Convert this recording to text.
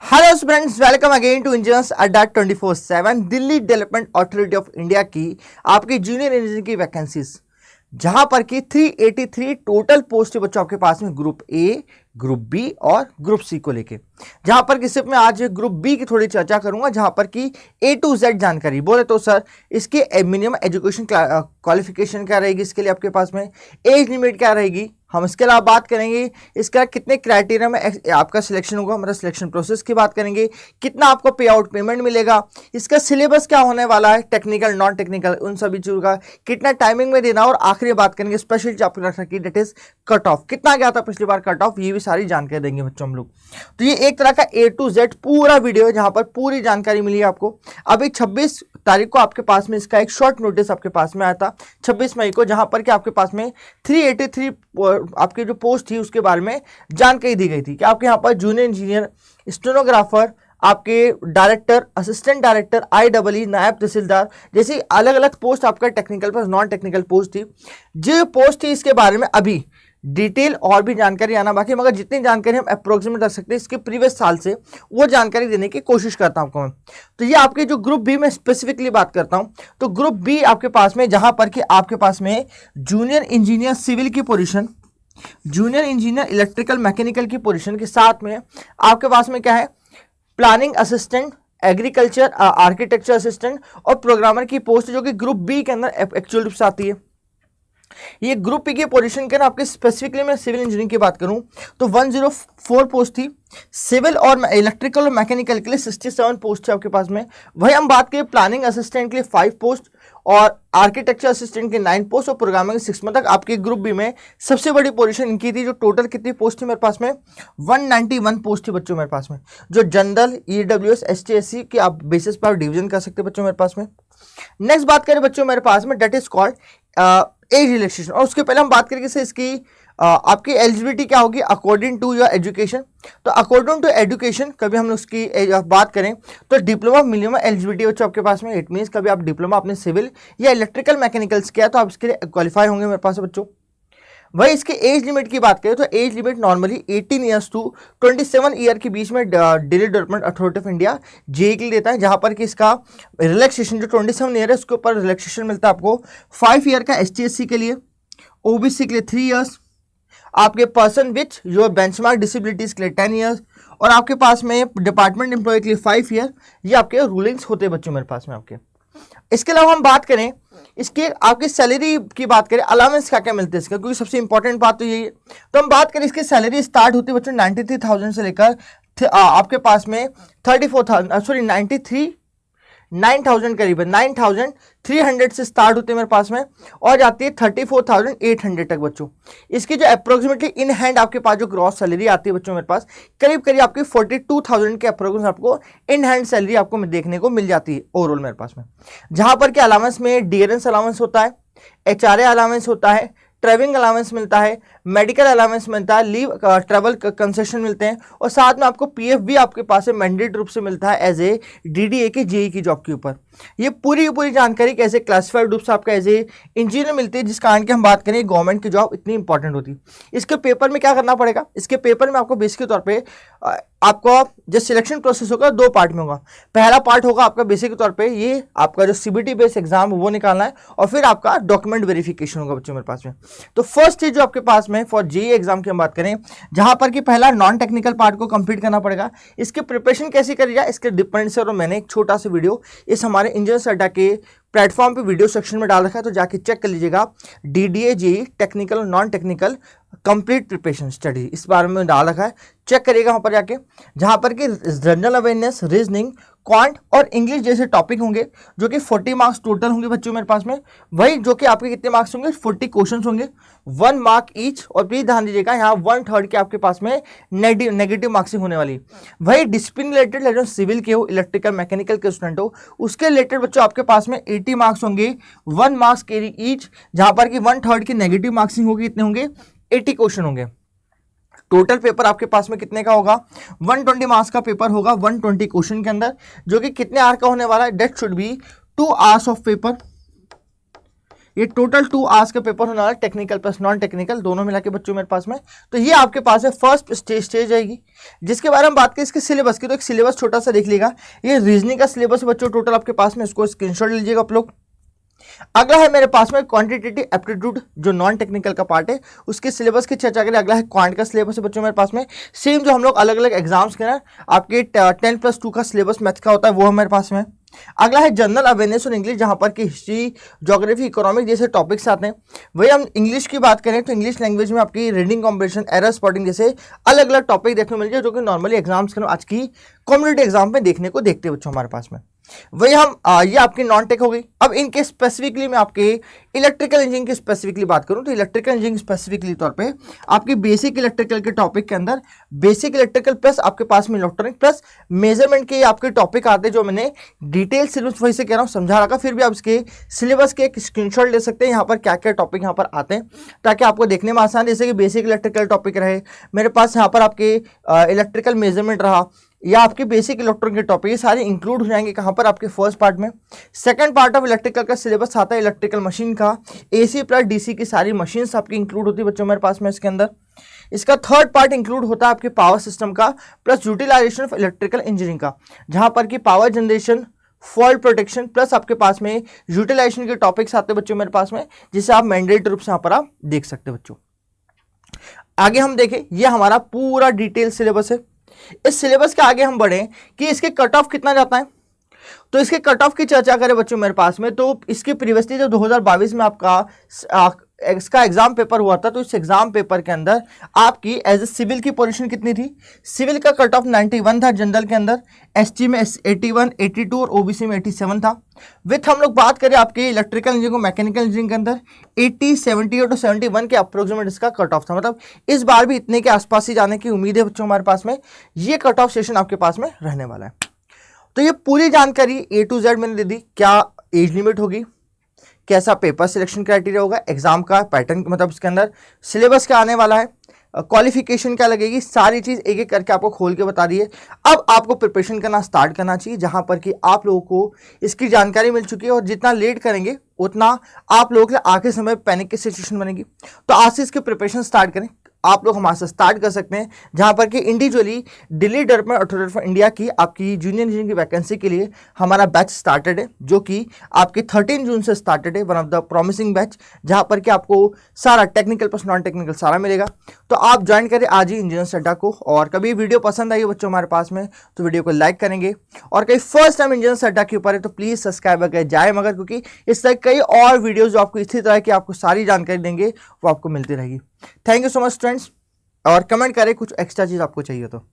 Hello friends, welcome again to engineers Adda 24/7 Delhi development authority of India की आपकी junior engineer की vacancies, जहां पर कि 383 टोटल पोस्ट है बच्चों आपके पास में ग्रुप ए, ग्रुप बी और ग्रुप सी को लेके। जहां पर कि सिर्फ मैं आज ग्रुप बी की थोड़ी चर्चा करूंगा, जहां पर कि ए टू जेड जानकारी बोले तो सर इसके मिनिमम एजुकेशन क्वालिफिकेशन क्या रहेगी, इसके लिए आपके पास में एज लिमिट क्या रहेगी, हम इसके अलावा बात करेंगे इसका कितने क्राइटेरिया में आपका सिलेक्शन होगा, मतलब सिलेक्शन प्रोसेस की बात करेंगे, कितना आपको पे आउट पेमेंट मिलेगा, इसका सिलेबस क्या होने वाला है, टेक्निकल नॉन टेक्निकल उन सभी चीज़ों का कितना टाइमिंग में देना, और आखिरी बात करेंगे स्पेशल चैप्टर रखा कि डेट इज कट ऑफ, कितना गया था पिछली बार कट ऑफ, ये भी सारी जानकारी देंगे बच्चों हम लोग। तो ये एक तरह का ए टू जेड पूरा वीडियो है जहां पर पूरी जानकारी मिली है आपको। अभी 26 तारीख को आपके पास में इसका एक शॉर्ट नोटिस आपके पास में आया था 26 मई को, जहां पर कि आपके पास में 383 आपकी जो पोस्ट थी उसके बारे में जानकारी दी गई थी कि आपके यहाँ पर जूनियर इंजीनियर, स्टेनोग्राफर, आपके डायरेक्टर, असिस्टेंट डायरेक्टर, IEE, नायब तहसीलदार जैसी अलग अलग पोस्ट आपका टेक्निकल पर नॉन टेक्निकल पोस्ट थी। जो पोस्ट थी इसके बारे में अभी डिटेल और भी जानकारी आना बाकी, मगर जितनी जानकारी हम अप्रोक्सीमेट रख सकते हैं इसके प्रीवियस साल से वो जानकारी देने की कोशिश करता हूं आपको मैं। तो ये आपके जो ग्रुप बी में स्पेसिफिकली बात करता हूं, तो ग्रुप बी आपके पास में जहां पर कि आपके पास में जूनियर इंजीनियर सिविल की position, junior engineer electrical mechanical की पोजीशन के साथ में आपके पास में क्या है, planning assistant, agriculture architecture assistant और प्रोग्रामर की पोस्ट जो कि ग्रुप बी के अंदर एक्चुअल रूप से आती है। ये ग्रुप पी की पोजीशन के ना आपके स्पेसिफिकली मैं सिविल इंजीनियरिंग की बात करूं तो 104 पोस्ट थी, सिविल और इलेक्ट्रिकल और मैकेनिकल के लिए 67 पोस्ट है आपके पास में। वही हम बात करें प्लानिंग असिस्टेंट के लिए 5 पोस्ट और आर्किटेक्चर असिस्टेंट के 9 पोस्ट और प्रोग्रामिंग 6 मतलब आपके ग्रुप बी में सबसे बड़ी पोजीशन इनकी थी। जो टोटल कितनी पोस्ट थी मेरे पास में 191 पोस्ट थी बच्चों मेरे पास में, जो जनरल EWS ST SC के आप बेसिस पर डिवीजन कर सकते हैं बच्चों मेरे पास में। नेक्स्ट बात करें बच्चों मेरे पास में that is called age relaxation, और उसके पहले हम बात करेंगे से इसकी आपकी एलिजिबिलिटी क्या होगी अकॉर्डिंग टू योर एजुकेशन। तो अकॉर्डिंग टू एजुकेशन कभी हम उसकी बात करें तो डिप्लोमा मिनिमम एलिजिबिलिटी बच्चों आपके पास में, इट मीन्स कभी आप डिप्लोमा अपने सिविल या इलेक्ट्रिकल मैकेनिकल्स किया तो आप इसके लिए क्वालिफाई होंगे मेरे पास बच्चों। वही इसके एज लिमिट की बात करें तो age limit normally 18 years to 27 year के बीच में Delhi development authority of India JE के लिए देता है, जहां पर कि इसका रिलैक्सेशन जो 27 ईयर है उसके ऊपर रिलैक्सेशन मिलता है आपको 5 ईयर का ST SC के लिए, OBC के लिए 3 ईयर्स, आपके person which your benchmark disabilities के लिए 10 ईयर्स और आपके पास में डिपार्टमेंट एम्प्लॉय के लिए 5 ईयर। ये आपके रूलिंग्स होते हैं बच्चों मेरे पास में आपके। इसके अलावा हम बात करें इसके आपकी सैलरी की बात करें, अलाउंस क्या क्या मिलते हैं इसका, क्योंकि सबसे इंपॉर्टेंट बात तो यही है। तो हम बात करें इसकी सैलरी स्टार्ट होती है बच्चों 93,000 से लेकर आपके पास में 9,000 करीबन 9,300 से स्टार्ट होती है मेरे पास में और जाती है 34,800 तक बच्चों। इसकी जो अप्रोक्सीमेटली इन हैंड आपके पास जो ग्रॉस सैलरी आती है बच्चों मेरे पास करीब करीब आपकी 42,000 के अप्रोक्सीमेट आपको इन हैंड सैलरी आपको देखने को मिल जाती है ओवरऑल मेरे पास में, जहां पर के अलाउंस में डियरेंस अलाउंस होता है, HRA अलाउंस होता है, ट्रैवलिंग अलाउंस मिलता है, मेडिकल अलाउंस मिलता है, लीव ट्रैवल कंसेशन मिलते हैं और साथ में आपको PF भी आपके पास से मैंडेट रूप से मिलता है एज ए DDA के JEE की जॉब के ऊपर। ये पूरी जानकारी कैसे क्लासिफाइड रूप से आपका एज ए इंजीनियर मिलती है, जिस कारण की हम बात करें गवर्नमेंट की जॉब इतनी इंपॉर्टेंट होती है। इसके पेपर में क्या करना पड़ेगा, इसके पेपर में आपको बेसिक के तौर पर आपको जो सिलेक्शन प्रोसेस होगा 2 पार्ट में होगा। पहला पार्ट होगा आपका बेसिक के तौर पे ये आपका जो CBT बेस्ड एग्जाम वो निकालना है और फिर आपका डॉक्यूमेंट वेरिफिकेशन होगा बच्चों मेरे पास में। तो फर्स्ट चीज जो आपके पास में फॉर JEE एग्जाम की हम बात करें, जहां पर कि पहला नॉन टेक्निकल पार्ट को कंप्लीट करना पड़ेगा। इसकी प्रिपरेशन कैसे करी जाए इसके डिपेंड से, और मैंने एक छोटा सा वीडियो इस हमारे इंजीनियर्स अड्डा के प्लेटफॉर्म पे वीडियो सेक्शन में डाल रखा है, तो जाके चेक कर लीजिएगा। DDA JEE technical non technical complete preparation study इस बारे में डाल रखा है, चेक करिएगा वहां पर जाके, जहां पर कि जनरल अवेयरनेस, रीजनिंग, क्वांट और इंग्लिश जैसे टॉपिक होंगे जो कि 40 मार्क्स टोटल होंगे बच्चों मेरे पास में। वही जो कि आपके कितने मार्क्स होंगे 40 क्वेश्चंस होंगे, 1 मार्क ईच, और प्लीज ध्यान दीजिएगा यहाँ 1/3 के आपके पास में नेगेटिव मार्क्सिंग होने वाली। वही डिसिप्लिन रिलेटेड सिविल के हो, इलेक्ट्रिकल मैकेनिकल के स्टूडेंट हो, उसके रिलेटेड बच्चों आपके पास में 80 मार्क्स होंगे, 1 मार्क्स कैरी ईच, जहां पर कि 1/3 की नेगेटिव मार्क्सिंग होगी, इतने होंगे 80 क्वेश्चन होंगे। टोटल पेपर आपके पास में कितने का होगा 120 मार्क्स का पेपर होगा 120 क्वेश्चन के अंदर, जो कि कितने आवर का होने वाला है, that should be 2 hours of paper. ये टोटल 2 आवर्स का पेपर होने वाला है, टेक्निकल प्लस नॉन टेक्निकल दोनों मिला के बच्चों मेरे पास में। तो ये आपके पास है फर्स्ट स्टेज आएगी, जिसके बारे में बात करें इसके सिलेबस की, तो एक सिलेबस छोटा सा देख लीजिएगा। ये रीजनिंग का सिलेबस है बच्चों टोटल आपके पास में, इसको स्क्रीनशॉट लीजिएगा आप लोग। अगला है मेरे पास में क्वांटिटेटिव एप्टीट्यूड, जो नॉन टेक्निकल का पार्ट है, उसके सिलेबस की चर्चा करें। अगला है क्वांट का सिलेबस है बच्चों मेरे पास में, सेम जो हम लोग अलग अलग एग्जाम्स के ना आपके 10+2 का सिलेबस मैथ का होता है वो है मेरे पास में। अगला है जनरल अवेयरनेस और इंग्लिश, जहां पर कि हिस्ट्री, ज्योग्राफी, इकोनॉमिक जैसे टॉपिक्स आते हैं। वही हम इंग्लिश की बात करें तो इंग्लिश लैंग्वेज में आपकी रीडिंग कॉम्प्रिहेंशन, एरर स्पॉटिंग जैसे अलग अलग टॉपिक देखने को मिल जाए, जो कि नॉर्मली एग्जाम्स के आज की कॉम्पिटिटिव एग्जाम में देखने को देखते हैं बच्चों हमारे पास में। वही हम ये आपकी नॉन टेक हो गई। अब इनके स्पेसिफिकली मैं आपके इलेक्ट्रिकल इंजीनियरिंग की स्पेसिफिकली बात करूं तो इलेक्ट्रिकल इंजीनियरिंग स्पेसिफिकली तौर पे आपकी बेसिक इलेक्ट्रिकल के टॉपिक के अंदर बेसिक इलेक्ट्रिकल प्लस आपके पास में इलेक्ट्रॉनिक प्लस मेजरमेंट के आपके टॉपिक आते हैं, जो मैंने डिटेल सिलेबस वही से कह रहा हूं समझा रखा। फिर भी आप इसके सिलेबस के एक स्क्रीनशॉट ले सकते हैं, यहाँ पर क्या क्या टॉपिक यहाँ पर आते हैं ताकि आपको देखने में आसान, जैसे कि बेसिक इलेक्ट्रिकल टॉपिक रहे मेरे पास, यहाँ पर आपके इलेक्ट्रिकल मेजरमेंट रहा, या आपके बेसिक इलेक्ट्रॉनिक के टॉपिक, ये सारे इंक्लूड हो जाएंगे कहाँ पर आपके फर्स्ट पार्ट में। सेकंड पार्ट ऑफ इलेक्ट्रिकल का सिलेबस आता है इलेक्ट्रिकल मशीन का, एसी प्लस डीसी की सारी मशीन्स आपकी इंक्लूड होती है बच्चों मेरे पास में इसके अंदर। इसका थर्ड पार्ट इंक्लूड होता है आपके पावर सिस्टम का plus utilization of electrical engineering का, जहां पर कि power generation, fault protection plus आपके पास में यूटिलाइजेशन के टॉपिक्स आते हैं बच्चों मेरे पास में, जिसे आप मैंडेटरी रूप से यहाँ पर आप देख सकते हैं बच्चों। आगे हम देखें, ये हमारा पूरा डिटेल सिलेबस है। इस सिलेबस के आगे हम बढ़े कि इसके कट ऑफ कितना जाता है, तो इसके कट ऑफ की चर्चा करें बच्चों मेरे पास में, तो इसके प्रीवियसली जो 2022 में आपका इसका एग्जाम पेपर हुआ था, तो इस एग्जाम पेपर के अंदर आपकी एज ए सिविल की पोजीशन कितनी थी, सिविल का कट ऑफ 91 था जनरल के अंदर, एसटी में 81, 82 और ओबीसी में 87 था। विथ हम लोग बात करें आपके इलेक्ट्रिकल इंजीनियरिंग को मैकेनिकल इंजीनियरिंग के अंदर 80, 78 और 71 के अप्रोक्सीमेट इसका कट ऑफ था। मतलब इस बार भी इतने के आसपास ही जाने की उम्मीद है बच्चों हमारे पास में, ये कट ऑफ सेशन आपके पास में रहने वाला है। तो ये पूरी जानकारी A to Z मैंने दे दी। क्या एज लिमिट होगी, कैसा पेपर सिलेक्शन क्राइटेरिया होगा, एग्जाम का पैटर्न मतलब इसके अंदर सिलेबस क्या आने वाला है, क्वालिफिकेशन क्या लगेगी, सारी चीज एक एक करके आपको खोल के बता दी है। अब आपको प्रिपरेशन करना स्टार्ट करना चाहिए, जहां पर कि आप लोगों को इसकी जानकारी मिल चुकी है, और जितना लेट करेंगे उतना आप लोगों के लिए आखिरी समय पैनिक की सिचुएशन बनेगी। तो आज से इसकी प्रिपरेशन स्टार्ट करें, आप लोग हमारे साथ स्टार्ट कर सकते हैं, जहां पर कि individually Delhi development authority of India की आपकी जूनियर इंजीनियरिंग की वैकेंसी के लिए हमारा बैच स्टार्टेड है, जो कि आपके 13 जून से स्टार्टेड है, one of the promising batch, जहां पर कि आपको सारा टेक्निकल प्लस नॉन टेक्निकल सारा मिलेगा। तो आप ज्वाइन करें आज ही इंजीनियर्स अड्डा को। और कभी वीडियो पसंद आई बच्चों हमारे पास में तो वीडियो को लाइक करेंगे, और कहीं फर्स्ट टाइम इंजीनियर्स अड्डा के ऊपर है तो प्लीज सब्सक्राइब कर जाए मगर, क्योंकि इस तरह कई और वीडियोज जो आपको इसी तरह की आपको सारी जानकारी देंगे वो आपको मिलती रहेगी। Thank you so much students, और कमेंट करें कुछ एक्स्ट्रा चीज आपको चाहिए तो।